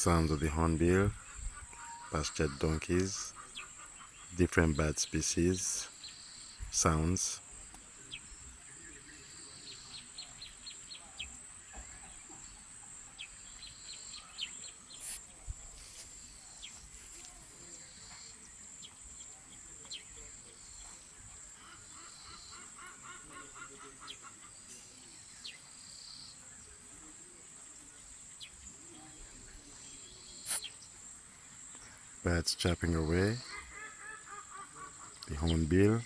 Sounds of the hornbill, pastured donkeys, different bird species, sounds. Birds chirping away, the hornbill,